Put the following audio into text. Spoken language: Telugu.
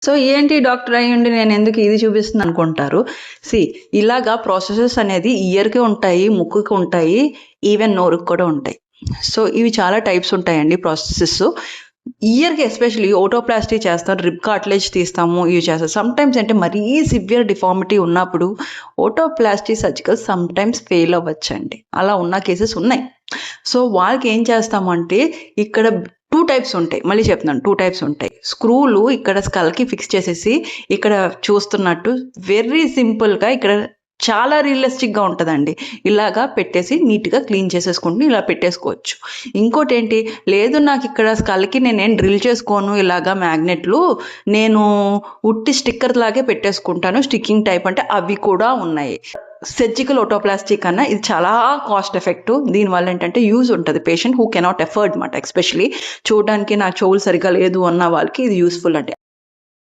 సో ఏంటి డాక్టర్ అయ్యుండి నేను ఎందుకు ఇది చూపిస్తుంది అనుకుంటారు. సి ఇలాగా ప్రాసెసెస్ అనేది ఇయర్‌కి ఉంటాయి, ముక్కుకి ఉంటాయి, ఈవెన్ నోరుకి కూడా ఉంటాయి. సో ఇవి చాలా టైప్స్ ఉంటాయండి ప్రాసెసెస్. ఇయర్‌కి ఎస్పెషల్లీ ఓటోప్లాస్టీ చేస్తాం, రిబ్ కార్టిలేజ్ తీస్తాము, ఇవి చేస్తాం. సమ్‌టైమ్స్ అంటే మరీ సివియర్ డిఫార్మిటీ ఉన్నప్పుడు ఓటోప్లాస్టీ సర్జికల్ సమ్‌టైమ్స్ ఫెయిల్ అవ్వచ్చండి. అలా ఉన్న కేసెస్ ఉన్నాయి. సో వాళ్ళకి ఏం చేస్తామంటే ఇక్కడ 2 టైప్స్ ఉంటాయి. మళ్ళీ చెప్తున్నాను 2 టైప్స్ ఉంటాయి. స్క్రూలు ఇక్కడ స్కల్‌కి ఫిక్స్ చేసేసి ఇక్కడ చూస్తున్నట్టు వెరీ సింపుల్‌గా ఇక్కడ చాలా రియలిస్టిక్‌గా ఉంటదండి. ఇలాగా పెట్టేసి నీట్‌గా క్లీన్ చేసేసుకుంటూ ఇలా పెట్టేసుకోవచ్చు. ఇంకోటేంటి, లేదు నాకిక్కడ స్కల్‌కి నేనేం డ్రిల్ చేసుకోను ఇలాగా మ్యాగ్నెట్లు. నేను ఉట్టి స్టిక్కర్ లాగే పెట్టేసుకుంటాను. స్టిక్కింగ్ టైప్ అంటే అవి కూడా ఉన్నాయి. సర్జికల్ ఓటోప్లాస్టీ కన్నా ఇది చాలా కాస్ట్ ఎఫెక్టివ్. దీనివల్ల ఏంటంటే యూజ్ ఉంటది. పేషెంట్ హూ కెనాట్ ఎఫర్డ్ మాట ఎస్పెషల్లీ చూడడానికి నా చెవులు సరిగ్గా లేదు అన్న వాళ్ళకి ఇది యూజ్‌ఫుల్ అండి.